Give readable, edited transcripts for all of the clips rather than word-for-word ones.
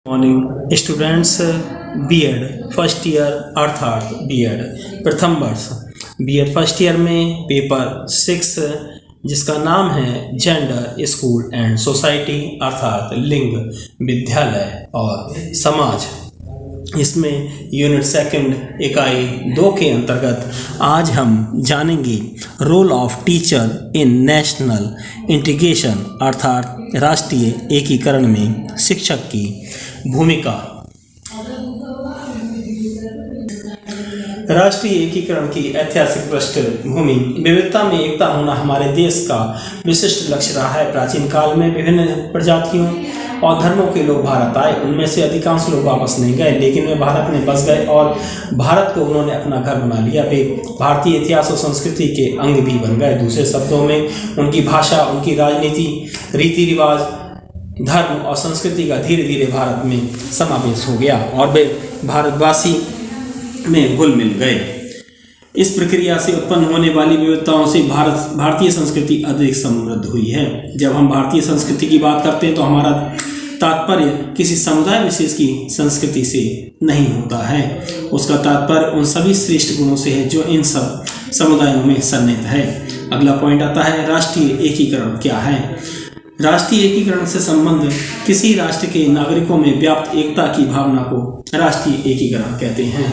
Morning students, BEd first year अर्थात BEd प्रथम वर्ष बीएड फर्स्ट ईयर में पेपर 6 जिसका नाम है जेंडर स्कूल एंड सोसाइटी अर्थात लिंग विद्यालय और समाज। इसमें यूनिट सेकंड इकाई 2 के अंतर्गत आज हम जानेंगे role of teacher in national integration अर्थात राष्ट्रीय एकीकरण में शिक्षक की भूमिका। राष्ट्रीय एकीकरण की ऐतिहासिक पृष्ठभूमि। विविधता में एकता होना हमारे देश का विशिष्ट लक्ष्य रहा है। प्राचीन काल में विभिन्न प्रजातियों और धर्मों के लोग भारत आए। उनमें से अधिकांश लोग वापस नहीं गए, लेकिन वे भारत में बस गए और भारत को उन्होंने अपना घर बना लिया। वे भारतीय इतिहास और संस्कृति के अंग भी बन गए। दूसरे शब्दों में उनकी भाषा, उनकी राजनीति, रीति रिवाज, धर्म और संस्कृति का धीरे धीरे भारत में समावेश हो गया और वे भारतवासी में घुल मिल गए। इस प्रक्रिया से उत्पन्न होने वाली विविधताओं से भारतीय संस्कृति अधिक समृद्ध हुई है। जब हम भारतीय संस्कृति की बात करते हैं तो हमारा तात्पर्य किसी समुदाय विशेष की संस्कृति से नहीं होता है। उसका तात्पर्य उन सभी श्रेष्ठ गुणों से है जो इन सब समुदायों में सन्निहित है। अगला पॉइंट आता है राष्ट्रीय एकीकरण क्या है। राष्ट्रीय एकीकरण से संबंध किसी राष्ट्र के नागरिकों में व्याप्त एकता की भावना को राष्ट्रीय एकीकरण कहते हैं।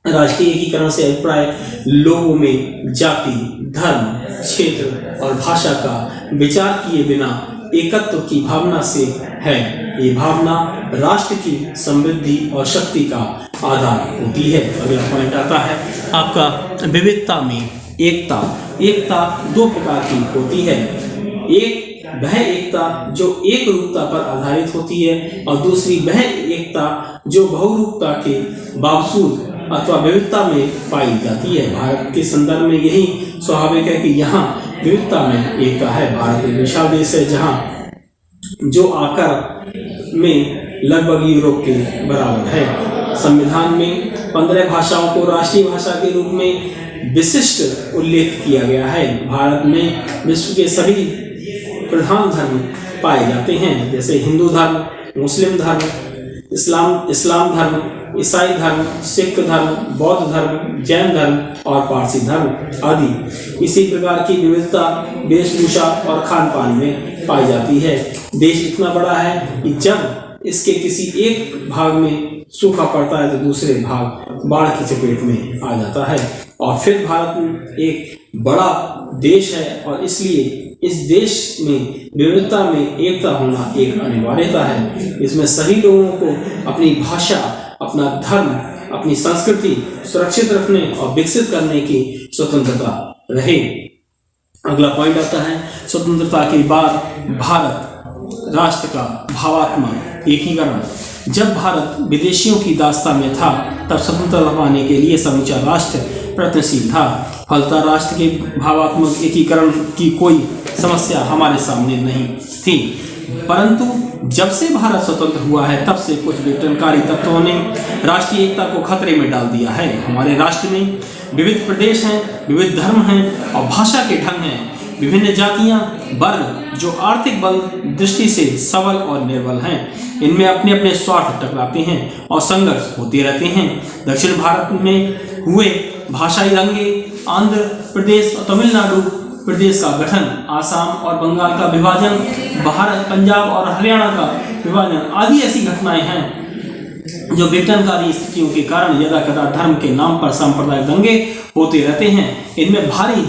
राष्ट्रीय एकीकरण से अभिप्राय लोगों में जाति, धर्म, क्षेत्र और भाषा का विचार किए बिना एकत्व की भावना से है। ये भावना राष्ट्र की समृद्धि और शक्ति का आधार होती है। अगला पॉइंट आता है आपका विविधता में एकता। एकता 2 प्रकार की होती है। एक वह एकता जो एक रूपता पर आधारित होती है और दूसरी वह एकता जो बहुरूपता के बावजूद अथवा विविधता में पाई जाती है। भारत के संदर्भ में यही स्वाभाविक है कि यहाँ विविधता में एकता है। भारत एक विशाल देश है जहाँ जो आकार में लगभग यूरोप के बराबर है। संविधान में 15 भाषाओं को राष्ट्रीय भाषा के रूप में विशिष्ट उल्लेख किया गया है। भारत में विश्व के सभी प्रधान धर्म पाए जाते हैं, जैसे हिंदू धर्म, मुस्लिम धर्म, इस्लाम धर्म, ईसाई धर्म, सिख धर्म, बौद्ध धर्म, जैन धर्म और पारसी धर्म आदि। इसी प्रकार की विविधता वेशभूषा और खान पान में पाई जाती है। देश इतना बड़ा है कि जब इसके किसी एक भाग में सूखा पड़ता है तो दूसरे भाग बाढ़ की चपेट में आ जाता है। और फिर भारत एक बड़ा देश है और इसलिए इस देश में विविधता में एकता होना एक अनिवार्यता है। इसमें सभी लोगों को अपनी भाषा, अपना धर्म, अपनी संस्कृति सुरक्षित रखने और विकसित करने की स्वतंत्रता रहे। अगला पॉइंट आता है स्वतंत्रता के बाद भारत राष्ट्र का भावात्मक एकीकरण। जब भारत विदेशियों की दास्तां में था तब स्वतंत्रता पाने के लिए समूचा राष्ट्र प्रयत्नशील था। फलतः राष्ट्र के भावात्मक एकीकरण की कोई समस्या हमारे सामने नहीं थी, परंतु जब से भारत स्वतंत्र हुआ है तब से कुछ विघटनकारी तत्वों ने राष्ट्रीय एकता को खतरे में डाल दिया है। हमारे राष्ट्र में विविध प्रदेश हैं, विविध धर्म हैं और भाषा के ढंग हैं। विभिन्न जातियां, वर्ग जो आर्थिक बल दृष्टि से सबल और निर्बल हैं, इनमें अपने अपने स्वार्थ टकराते हैं और संघर्ष होते रहते हैं। दक्षिण भारत में हुए भाषाई दंगे, आंध्र प्रदेश और तमिलनाडु प्रदेश का गठन, आसाम और बंगाल का विभाजन, भारत, पंजाब और हरियाणा का विभाजन आदि ऐसी घटनाएं हैं जो विघटनकारी स्थितियों के कारण यदाकदा धर्म के नाम पर सांप्रदायिक दंगे होते रहते हैं। इनमें भारी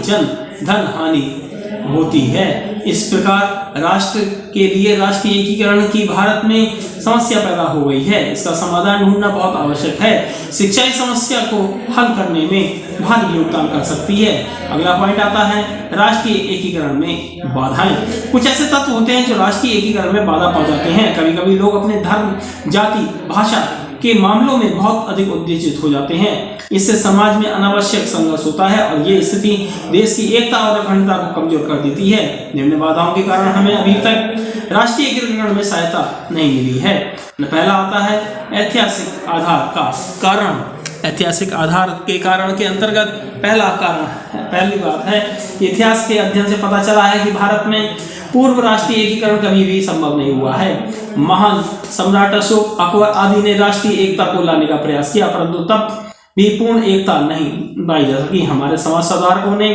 धन हानि होती है। इस प्रकार राष्ट्र के लिए राष्ट्रीय एकीकरण की भारत में समस्या पैदा हो गई है। इसका समाधान ढूंढना बहुत आवश्यक है। शिक्षा इस समस्या को हल करने में भारी योगदान कर सकती है। अगला पॉइंट आता है राष्ट्रीय एकीकरण में बाधाएं। कुछ ऐसे तत्व होते हैं जो राष्ट्रीय एकीकरण में बाधा पहुंचाते हैं। कभी कभी लोग अपने धर्म, जाति, भाषा के मामलों में बहुत अधिक उत्तेजित हो जाते हैं। इससे समाज में अनावश्यक संघर्ष होता है और ये स्थिति देश की एकता और अखंडता को कमजोर कर देती है। निम्न बाधाओं के कारण हमें अभी तक राष्ट्रीय एकीकरण में सहायता नहीं मिली है। पहला आता है ऐतिहासिक आधार का कारण। ऐतिहासिक आधार के कारण के अंतर्गत पहली बात है इतिहास के अध्ययन से पता चला है कि भारत में पूर्व राष्ट्रीय एकीकरण कभी भी संभव नहीं हुआ है। महान सम्राट अशोक, अकबर आदि ने राष्ट्रीय एकता को लाने का प्रयास किया, परंतु तब भी पूर्ण एकता नहीं पाई जा सकी। हमारे समाज सुधारकों ने,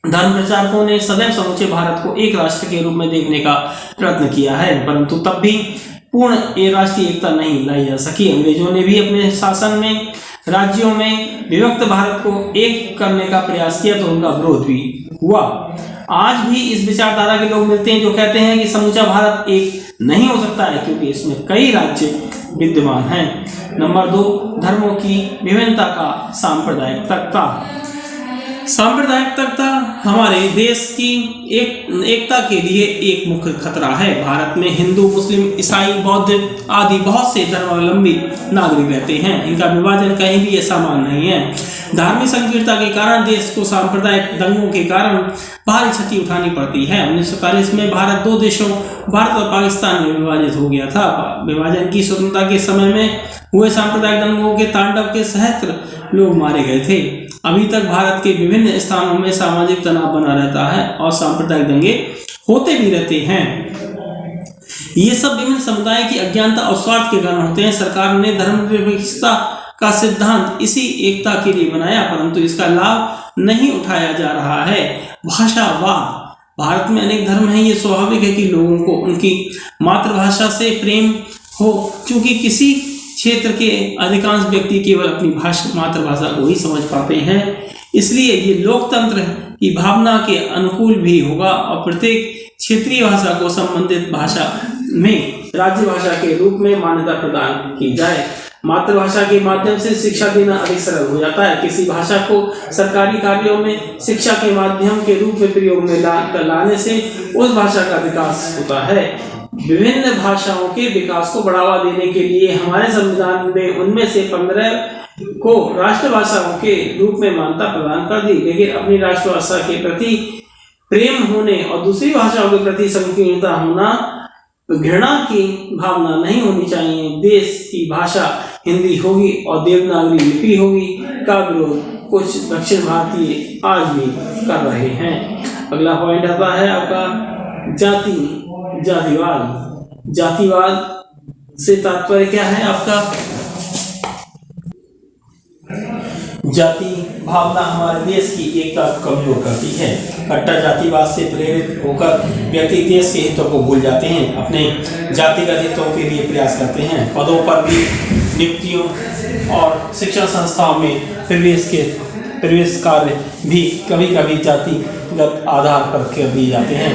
धर्म प्रचारकों ने सदैव समूचे भारत को एक राष्ट्र के रूप में देखने का प्रयत्न किया है, परंतु तब भी पूर्ण राष्ट्रीय एकता नहीं लाई जा सकी। अंग्रेजों ने भी अपने शासन में राज्यों में विभक्त भारत को एक करने का प्रयास किया, तो उनका विरोध भी हुआ। आज भी इस विचारधारा के लोग मिलते हैं जो कहते हैं कि समूचा भारत एक नहीं हो सकता है, क्योंकि इसमें कई राज्य विद्यमान हैं। नंबर 2, धर्मों की विभिन्नता का सांप्रदायिकता। सांप्रदायिकता हमारे देश की एकता के लिए एक मुख्य खतरा है। भारत में हिंदू, मुस्लिम, ईसाई, बौद्ध आदि बहुत से धर्मावलंबी नागरिक रहते हैं। इनका विभाजन कहीं भी समान नहीं है। धार्मिक संकीर्णता के कारण देश को सांप्रदायिक दंगों के कारण भारी क्षति उठानी पड़ती है। 1947 में भारत 2 देशों, भारत और पाकिस्तान में विभाजित हो गया था। विभाजन की स्वतंत्रता के समय में हुए सांप्रदायिक दंगों के तांडव के सहस्त्र लोग मारे गए थे। अभी तक भारत के विभिन्न स्थानों में सामाजिक तनाव बना रहता है और सांप्रदायिक दंगे होते भी रहते हैं। ये सब विभिन्न समुदाय की अज्ञानता और स्वार्थ के कारण होते हैं। सरकार ने धर्मनिरपेक्षता का सिद्धांत इसी एकता के लिए बनाया, परंतु इसका लाभ नहीं उठाया जा रहा है। भाषावाद। भारत में अनेक धर्म हैं। ये स्वाभाविक है कि लोगों को उनकी मातृभाषा से प्रेम हो, क्योंकि किसी क्षेत्र के अधिकांश व्यक्ति केवल अपनी मातृभाषा को ही समझ पाते हैं। इसलिए ये लोकतंत्र की भावना के अनुकूल भी होगा और प्रत्येक क्षेत्रीय भाषा को संबंधित भाषा में राज्य भाषा के रूप में मान्यता प्रदान की जाए। मातृभाषा के माध्यम से शिक्षा देना अधिक सरल हो जाता है। किसी भाषा को सरकारी कार्यों में शिक्षा के माध्यम के रूप में प्रयोग में लाने से उस भाषा का विकास होता है। विभिन्न भाषाओं के विकास को बढ़ावा देने के लिए हमारे संविधान में उनमें से 15 को राष्ट्रभाषाओं के रूप में मान्यता प्रदान कर दी, लेकिन अपनी राष्ट्रभाषा के प्रति प्रेम होने और दूसरी भाषाओं के प्रति संकीर्णता होना, घृणा की भावना नहीं होनी चाहिए। देश की भाषा हिंदी होगी और देवनागरी लिपि होगी का विरोध कुछ दक्षिण भारतीय आज भी कर रहे हैं। अगला पॉइंट आता है आपका जातिवाद। जातिवाद से तात्पर्य क्या है आपका? जाति भावना हमारे देश की एकता को कमजोर करती है। कट्टर जातिवाद से प्रेरित होकर व्यक्ति देश के हितों को भूल जाते हैं, अपने जातिगत हितों के लिए प्रयास करते हैं। पदों पर भी, नियुक्तियों और शिक्षण संस्थाओं में प्रवेश कार्य भी कभी कभी जातिगत आधार पर कर दिए जाते हैं।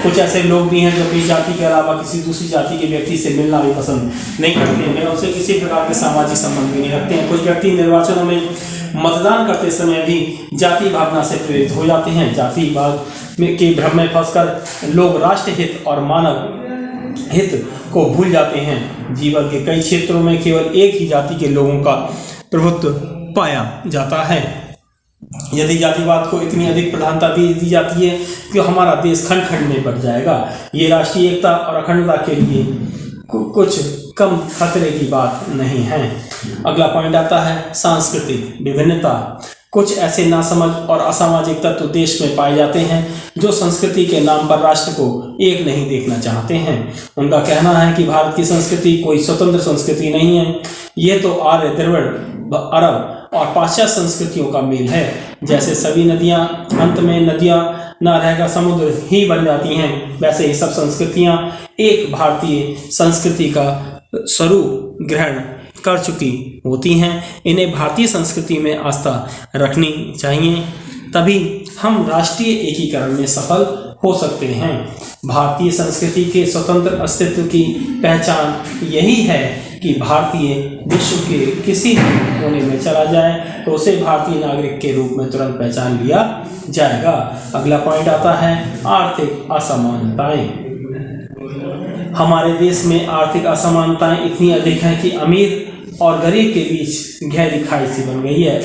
कुछ ऐसे लोग भी हैं जो अपनी जाति के अलावा किसी दूसरी जाति के व्यक्ति से मिलना भी पसंद नहीं करते हैं, उनसे किसी प्रकार के सामाजिक संबंध भी नहीं रखते हैं। कुछ व्यक्ति निर्वाचनों में मतदान करते समय भी जाति भावना से प्रेरित हो जाते हैं। जातिवाद के भ्रम में फंसकर लोग राष्ट्र हित और मानव हित को भूल जाते हैं। जीवन के कई क्षेत्रों में केवल एक ही जाति के लोगों का प्रभुत्व पाया जाता है। यदि जातिवाद को इतनी अधिक प्रधानता दी जाती है कि हमारा देश खंड खंड में बढ़ जाएगा। ये राष्ट्रीय एकता और अखंडता के लिए कुछ कम खतरे की बात नहीं है। अगला पॉइंट आता है सांस्कृतिक विभिन्नता। कुछ ऐसे नासमझ और असामाजिक तत्व देश में पाए जाते हैं जो संस्कृति के नाम पर राष्ट्र को एक नहीं देखना चाहते हैं। उनका कहना है कि भारत की संस्कृति कोई स्वतंत्र संस्कृति नहीं है, ये तो आर्य, द्रविड़, अरब और पाश्चात्य संस्कृतियों का मेल है। जैसे सभी नदियां अंत में नदियां न रहकर समुद्र ही बन जाती हैं, वैसे ही सब संस्कृतियां एक भारतीय संस्कृति का स्वरूप ग्रहण कर चुकी होती हैं। इन्हें भारतीय संस्कृति में आस्था रखनी चाहिए, तभी हम राष्ट्रीय एकीकरण में सफल हो सकते हैं। भारतीय संस्कृति के स्वतंत्र अस्तित्व की पहचान यही है कि भारतीय विश्व के किसी कोने में चला जाए तो उसे भारतीय नागरिक के रूप में तुरंत पहचान लिया जाएगा। अगला पॉइंट आता है आर्थिक असमानताएं। हमारे देश में आर्थिक असमानताएं इतनी अधिक हैं कि अमीर और गरीब के बीच गहरी खाई सी बन गई है।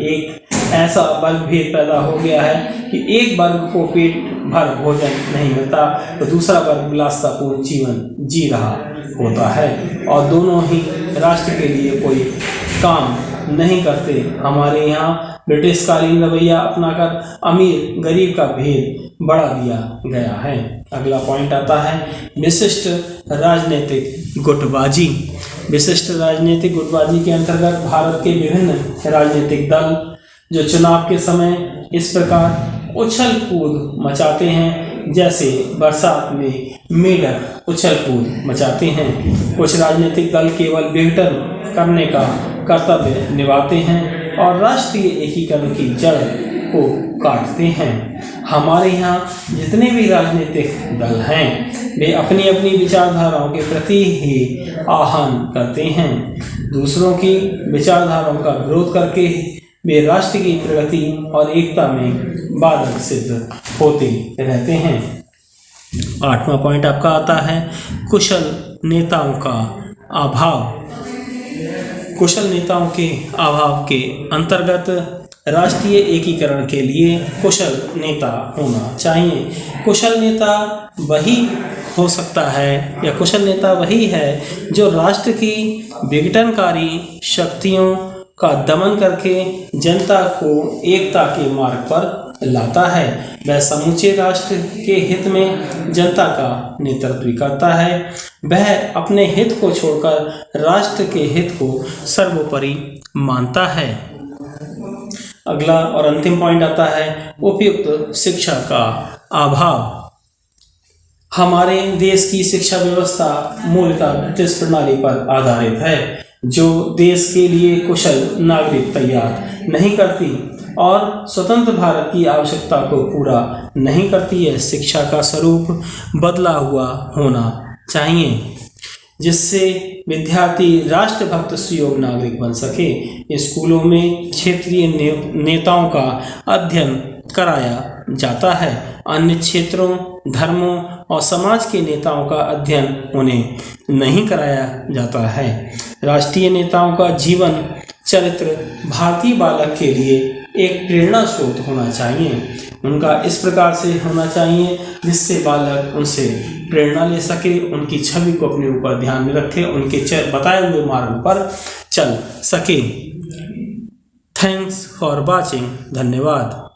एक ऐसा वर्ग भेद पैदा हो गया है कि एक वर्ग को पेट भर भोजन नहीं मिलता तो दूसरा वर्ग विलासितापूर्ण जीवन जी रहा होता है और दोनों ही राष्ट्र के लिए कोई काम नहीं करते। हमारे यहाँ ब्रिटिशकालीन रवैया अपनाकर अमीर गरीब का भेद बढ़ा दिया गया है। अगला पॉइंट आता है विशिष्ट राजनीतिक गुटबाजी। विशिष्ट राजनीतिक गुटबाजी के अंतर्गत भारत के विभिन्न राजनीतिक दल जो चुनाव के समय इस प्रकार उछल कूद मचाते हैं जैसे बरसात में मेढक उछल कूद मचाते हैं। कुछ राजनीतिक दल केवल विघटन करने का कर्तव्य निभाते हैं और राष्ट्रीय एकीकरण की जड़ को काटते हैं। हमारे यहाँ जितने भी राजनीतिक दल हैं वे अपनी अपनी विचारधाराओं के प्रति ही आह्वान करते हैं। दूसरों की विचारधाराओं का विरोध करके वे राष्ट्र की प्रगति और एकता में बाधक सिद्ध होते रहते हैं। 8वां पॉइंट आपका आता है कुशल नेताओं का अभाव। कुशल नेताओं के अभाव के अंतर्गत राष्ट्रीय एकीकरण के लिए कुशल नेता होना चाहिए। कुशल नेता वही हो सकता है या कुशल नेता वही है जो राष्ट्र की विघटनकारी शक्तियों का दमन करके जनता को एकता के मार्ग पर लाता है। वह समूचे राष्ट्र के हित में जनता का नेतृत्व करता है। वह अपने हित को छोड़कर राष्ट्र के हित को सर्वोपरि मानता है। अगला और अंतिम पॉइंट आता है उपयुक्त शिक्षा का अभाव। हमारे देश की शिक्षा व्यवस्था मूलतः ब्रिटिश प्रणाली पर आधारित है जो देश के लिए कुशल नागरिक तैयार नहीं करती और स्वतंत्र भारत की आवश्यकता को पूरा नहीं करती है। शिक्षा का स्वरूप बदला हुआ होना चाहिए जिससे विद्यार्थी राष्ट्रभक्त सुयोग्य नागरिक बन सके। स्कूलों में क्षेत्रीय नेताओं का अध्ययन कराया जाता है। अन्य क्षेत्रों धर्मों और समाज के नेताओं का अध्ययन उन्हें नहीं कराया जाता है। राष्ट्रीय नेताओं का जीवन चरित्र भारतीय बालक के लिए एक प्रेरणा स्रोत होना चाहिए। उनका इस प्रकार से होना चाहिए जिससे बालक उनसे प्रेरणा ले सके, उनकी छवि को अपने ऊपर ध्यान में रखे, उनके बताए हुए मार्ग पर चल सके। Thanks for watching. धन्यवाद।